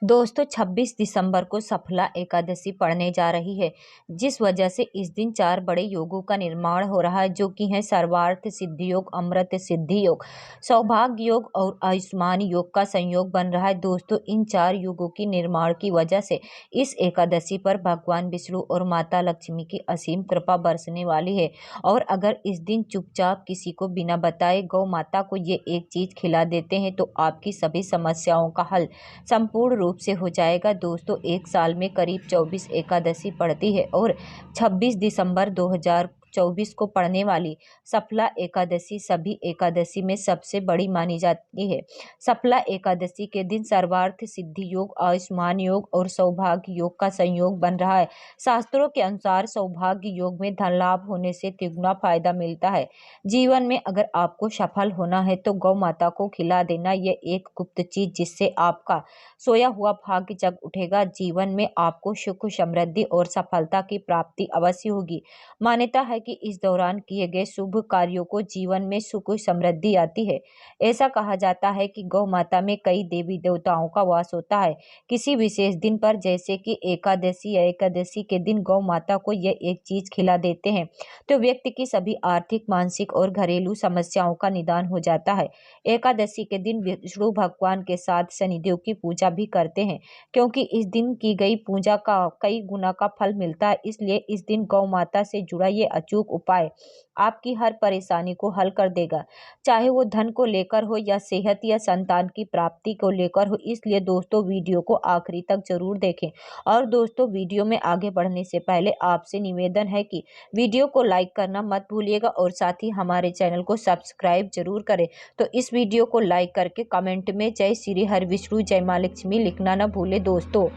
दोस्तों 26 दिसंबर को सफला एकादशी पड़ने जा रही है, जिस वजह से इस दिन 4 बड़े योगों का निर्माण हो रहा है, जो कि हैं सर्वार्थ सिद्धि योग, अमृत सिद्धि योग, सौभाग्य योग और आयुष्मान योग का संयोग बन रहा है। दोस्तों इन 4 योगों की निर्माण की वजह से इस एकादशी पर भगवान विष्णु और माता लक्ष्मी की असीम कृपा बरसने वाली है। और अगर इस दिन चुपचाप किसी को बिना बताए गौ माता को ये एक चीज खिला देते हैं तो आपकी सभी समस्याओं का हल संपूर्ण रूप से हो जाएगा। दोस्तों एक साल में करीब 24 एकादशी पड़ती है और 26 दिसंबर 2024 को पड़ने वाली सफला एकादशी सभी एकादशी में सबसे बड़ी मानी जाती है। सफला एकादशी के दिन सर्वार्थ सिद्धि योग, आयुष्मान योग और सौभाग्य योग का संयोग बन रहा है। शास्त्रों के अनुसार सौभाग्य योग में धन लाभ होने से तिगुना फायदा मिलता है। जीवन में अगर आपको सफल होना है तो गौ माता को खिला देना ये एक गुप्त चीज जिससे आपका सोया हुआ भाग्य जग उठेगा। जीवन में आपको सुख, समृद्धि और सफलता की प्राप्ति अवश्य होगी। मान्यता है कि इस दौरान किए गए शुभ कार्यों को जीवन में सुख समृद्धि आती है। ऐसा कहा जाता है कि गौ माता में कई देवी देवताओं का वास होता है। किसी विशेष दिन पर जैसे कि एकादशी या एकादशी के दिन गौ माता को यह एक चीज खिला देते हैं तो व्यक्ति की सभी आर्थिक, मानसिक और घरेलू समस्याओं का निदान हो जाता है। एकादशी के दिन विष्णु भगवान के साथ शनिदेव की पूजा भी करते हैं, क्योंकि इस दिन की गई पूजा का कई गुना का फल मिलता है। इसलिए इस दिन गौ माता से जुड़ा ये अचूक उपाय आपकी हर परेशानी को हल कर देगा, चाहे वो धन को लेकर हो या सेहत या संतान की प्राप्ति को लेकर हो। इसलिए दोस्तों वीडियो को आखिरी तक जरूर देखें। और दोस्तों वीडियो में आगे बढ़ने से पहले आपसे निवेदन है कि वीडियो को लाइक करना मत भूलिएगा और साथ ही हमारे चैनल को सब्सक्राइब जरूर करें। तो इस वीडियो को लाइक करके कमेंट में जय श्री हर विष्णु जय मां लक्ष्मी लिखना न भूले। दोस्तों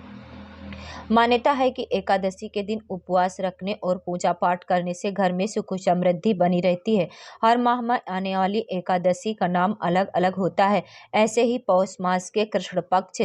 मान्यता है कि एकादशी के दिन उपवास रखने और पूजा पाठ करने से घर में सुख समृद्धि बनी रहती है। हर माह में आने वाली एकादशी का नाम अलग अलग होता है। ऐसे ही पौष मास के कृष्ण पक्ष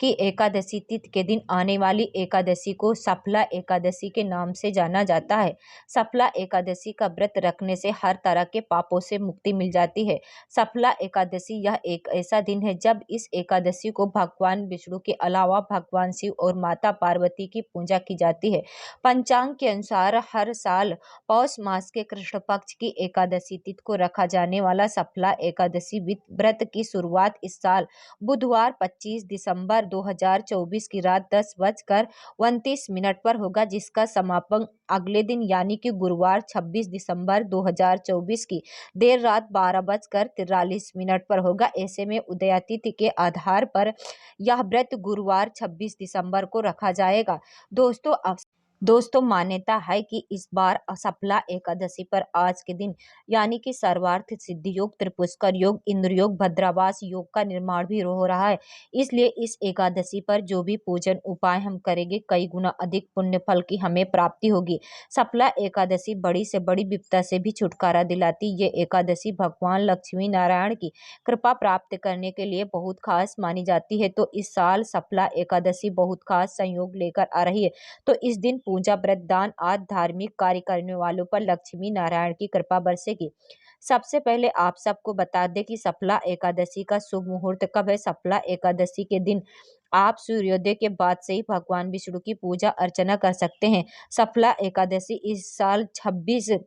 की एकादशी तिथि के दिन आने वाली एकादशी को सफला एकादशी के नाम से जाना जाता है। सफला एकादशी का व्रत रखने से हर तरह के पापों से मुक्ति मिल जाती है। सफला एकादशी यह एक ऐसा दिन है जब इस एकादशी को भगवान विष्णु के अलावा भगवान शिव और माता पार्वती की पूजा की जाती है। पंचांग के अनुसार हर साल पौष मास के कृष्ण पक्ष की एकादशी तिथि को रखा जाने वाला सफला एकादशी व्रत की शुरुआत इस साल बुधवार 25 दिसंबर 2024 की रात 10:29 पर होगा, जिसका समापन अगले दिन यानी कि गुरुवार 26 दिसंबर 2024 की देर रात 12:43 पर होगा। ऐसे में उदयातिथि के आधार पर यह व्रत गुरुवार 26 दिसंबर को रखा जाएगा। दोस्तों मान्यता है कि इस बार सफला एकादशी पर आज के दिन यानी कि सर्वार्थ सिद्धि योग, त्रिपुष्कर योग, इंद्र योग, भद्रावास योग का निर्माण भी हो रहा है। इसलिए इस एकादशी पर जो भी पूजन उपाय हम करेंगे कई गुना अधिक पुण्य फल की हमें प्राप्ति होगी। सफला एकादशी बड़ी से बड़ी विपदा से भी छुटकारा दिलाती। ये एकादशी भगवान लक्ष्मी नारायण की कृपा प्राप्त करने के लिए बहुत खास मानी जाती है। तो इस साल सफला एकादशी बहुत खास संयोग लेकर आ रही है। तो इस दिन पूजा, व्रत, दान आदि धार्मिक कार्य करने वालों पर लक्ष्मी नारायण की कृपा बरसेगी। सबसे पहले आप सबको बता दें कि सफला एकादशी का शुभ मुहूर्त कब है। सफला एकादशी के दिन आप सूर्योदय के बाद से ही भगवान विष्णु की पूजा अर्चना कर सकते हैं। सफला एकादशी इस साल 26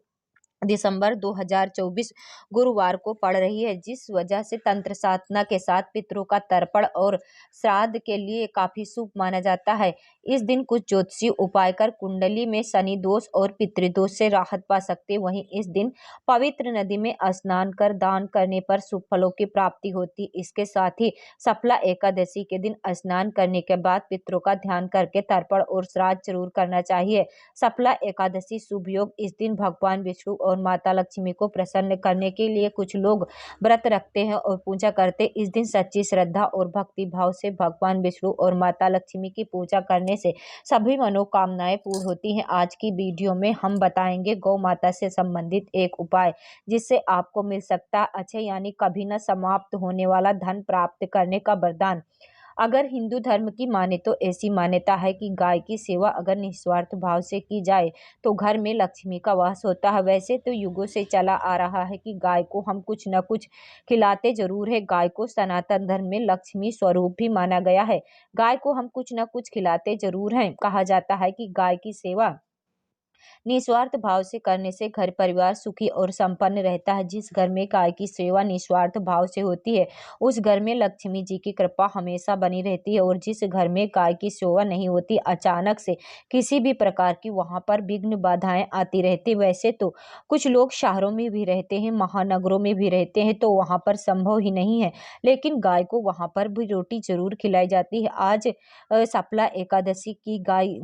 दिसंबर 2024 गुरुवार को पड़ रही है, जिस वजह से तंत्र साधना के साथ पितरों का तर्पण और श्राद्ध के लिए काफी शुभ माना जाता है। इस दिन कुछ ज्योतिषीय उपाय कर कुंडली में शनि दोष और पितृदोष से राहत पा सकते हैं। वहीं इस दिन पवित्र नदी में स्नान कर दान करने पर शुभ फलों की प्राप्ति होती। इसके साथ ही सफला एकादशी के दिन स्नान करने के बाद पितरों का ध्यान करके तर्पण और श्राद्ध जरूर करना चाहिए। सफला एकादशी शुभ योग इस दिन भगवान विष्णु और माता लक्ष्मी को प्रसन्न करने के लिए कुछ लोग व्रत रखते हैं और पूजा करते हैं। इस दिन सच्ची श्रद्धा और भक्ति भाव से भगवान विष्णु और माता लक्ष्मी की पूजा करने से सभी मनोकामनाएं पूर्ण होती हैं। आज की वीडियो में हम बताएंगे गौ माता से संबंधित एक उपाय जिससे आपको मिल सकता है अच्छे यानी कभी न समाप्त होने वाला धन प्राप्त करने का वरदान। अगर हिंदू धर्म की माने तो ऐसी मान्यता है कि गाय की सेवा अगर निस्वार्थ भाव से की जाए तो घर में लक्ष्मी का वास होता है। वैसे तो युगों से चला आ रहा है कि गाय को हम कुछ न कुछ खिलाते जरूर है। गाय को सनातन धर्म में लक्ष्मी स्वरूप भी माना गया है। गाय को हम कुछ न कुछ खिलाते जरूर हैं। कहा जाता है कि गाय की सेवा निस्वार्थ भाव से करने से घर परिवार सुखी और संपन्न रहता है। जिस घर में गाय की सेवा निस्वार्थ भाव से होती है उस घर में लक्ष्मी जी की कृपा हमेशा बनी रहती है। और जिस घर में गाय की सेवा नहीं होती अचानक से किसी भी प्रकार की वहां पर विघ्न बाधाएं आती रहती। वैसे तो कुछ लोग शहरों में भी रहते हैं, महानगरों में भी रहते हैं, तो वहां पर संभव ही नहीं है, लेकिन गाय को वहां पर भी रोटी जरूर खिलाई जाती है। आज सफला एकादशी की गाय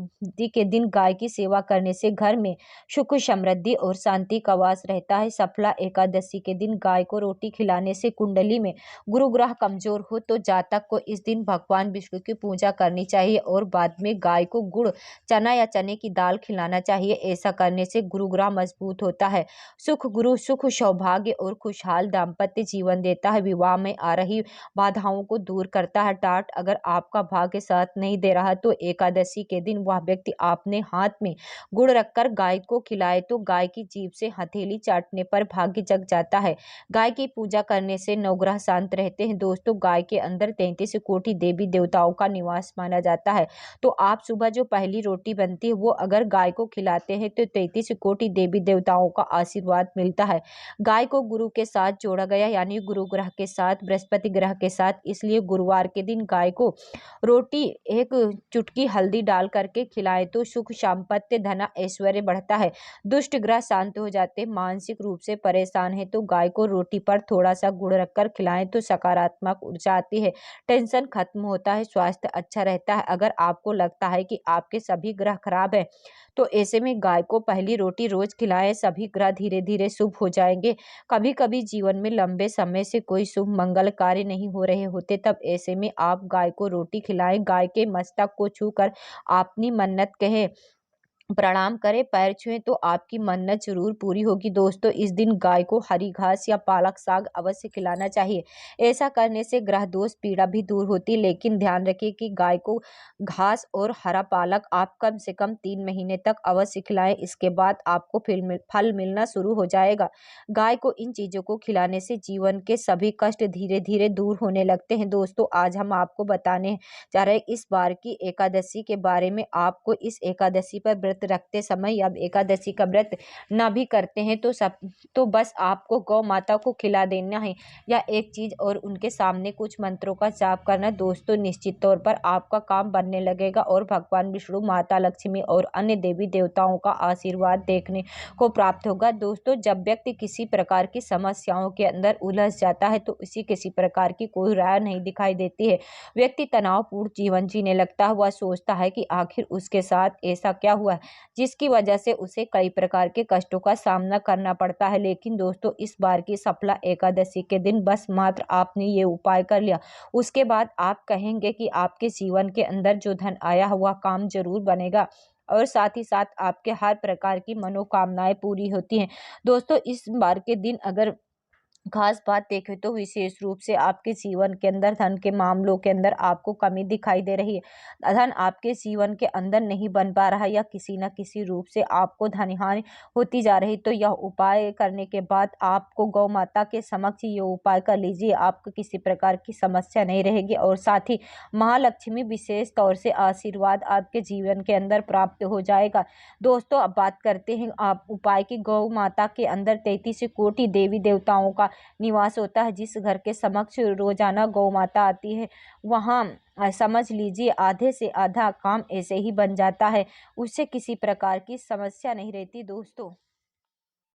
के दिन गाय की सेवा करने से घर में सुख समृद्धि और शांति का वास रहता है। सफला एकादशी के दिन गाय को रोटी खिलाने से कुंडली में गुरु ग्रह कमजोर हो तो जातक को इस दिन भगवान विष्णु की पूजा करनी चाहिए और बाद में गाय को गुड़, चना या चने की दाल खिलाना चाहिए। ऐसा करने से गुरु ग्रह मजबूत होता है। सुख गुरु सुख सौभाग्य और खुशहाल दाम्पत्य जीवन देता है। विवाह में आ रही बाधाओं को दूर करता है। टाट अगर आपका भाग्य साथ नहीं दे रहा तो एकादशी के दिन वह व्यक्ति आपने हाथ में गुड़ रखकर गाय को खिलाए तो गाय की जीभ से हथेली चाटने पर भाग्य जग जाता है। गाय की पूजा करने से नवग्रह शांत रहते हैं। दोस्तों, गाय के अंदर 33 कोटि देवी देवताओं का निवास माना जाता है। तो आप सुबह जो पहली रोटी बनती है वो अगर गाय को खिलाते हैं तो 33 कोटि देवी देवताओं का आशीर्वाद मिलता है। गाय को गुरु के साथ जोड़ा गया, यानी गुरु ग्रह के साथ, बृहस्पति ग्रह के साथ, इसलिए गुरुवार के दिन गाय को रोटी एक चुटकी हल्दी डाल करके खिलाए तो सुख संपत्ति धन ऐश्वर्य बढ़ता है। दुष्ट ग्रह शांत हो जाते। मानसिक रूप से परेशान है तो गाय को रोटी पर थोड़ा सा गुड़ रखकर खिलाएं तो सकारात्मक ऊर्जा आती है, टेंशन खत्म होता है, स्वास्थ्य अच्छा रहता है। अगर आपको लगता है कि आपके सभी ग्रह खराब है तो ऐसे में गाय को पहली रोटी रोज खिलाएं, सभी ग्रह धीरे धीरे शुभ हो जाएंगे। कभी कभी जीवन में लंबे समय से कोई शुभ मंगल कार्य नहीं हो रहे होते, तब ऐसे में आप गाय को रोटी खिलाएं। गाय के मस्तक को छूकर अपनी मन्नत कहे, प्रणाम करें, पैर छुएं तो आपकी मन्नत जरूर पूरी होगी। दोस्तों, इस दिन गाय को हरी घास या पालक साग अवश्य खिलाना चाहिए। ऐसा करने से ग्रह दोष पीड़ा भी दूर होती है, लेकिन ध्यान रखिए कि गाय को घास और हरा पालक आप कम से कम 3 महीने तक अवश्य खिलाएं। इसके बाद आपको फल मिलना शुरू हो जाएगा। गाय को इन चीजों को खिलाने से जीवन के सभी कष्ट धीरे धीरे दूर होने लगते हैं। दोस्तों, आज हम आपको बताने जा रहे हैं इस बार की एकादशी के बारे में। आपको इस एकादशी पर व्रत रखते समय या एकादशी का व्रत ना भी करते हैं तो बस आपको गौ माता को खिला देना है या एक चीज और उनके सामने कुछ मंत्रों का जाप करना। दोस्तों, निश्चित तौर पर आपका काम बनने लगेगा और भगवान विष्णु, माता लक्ष्मी और अन्य देवी देवताओं का आशीर्वाद देखने को प्राप्त होगा। दोस्तों, जब व्यक्ति किसी प्रकार की समस्याओं के अंदर उलझ जाता है तो उसी किसी प्रकार की कोई राह नहीं दिखाई देती है। व्यक्ति तनावपूर्ण जीवन जीने लगता है। वह सोचता है कि आखिर उसके साथ ऐसा क्या हुआ जिसकी वजह से उसे कई प्रकार के कष्टों का सामना करना पड़ता है। लेकिन दोस्तों, इस बार की सफला एकादशी के दिन बस मात्र आपने ये उपाय कर लिया, उसके बाद आप कहेंगे कि आपके जीवन के अंदर जो धन आया हुआ काम जरूर बनेगा और साथ ही साथ आपके हर प्रकार की मनोकामनाएं पूरी होती हैं। दोस्तों, इस बार के दिन अगर खास बात देखें तो विशेष रूप से आपके जीवन के अंदर धन के मामलों के अंदर आपको कमी दिखाई दे रही है। धन आपके जीवन के अंदर नहीं बन पा रहा या किसी न किसी रूप से आपको धन हानि होती जा रही, तो यह उपाय करने के बाद आपको गौ माता के समक्ष ये उपाय कर लीजिए। आपको किसी प्रकार की समस्या नहीं रहेगी और साथ ही महालक्ष्मी विशेष तौर से आशीर्वाद आपके जीवन के अंदर प्राप्त हो जाएगा। दोस्तों, अब बात करते हैं आप उपाय की। गौ माता के अंदर 33 कोटि देवी देवताओं का निवास होता है। जिस घर के समक्ष रोजाना गौ माता आती है वहां समझ लीजिए आधे से आधा काम ऐसे ही बन जाता है, उससे किसी प्रकार की समस्या नहीं रहती। दोस्तों,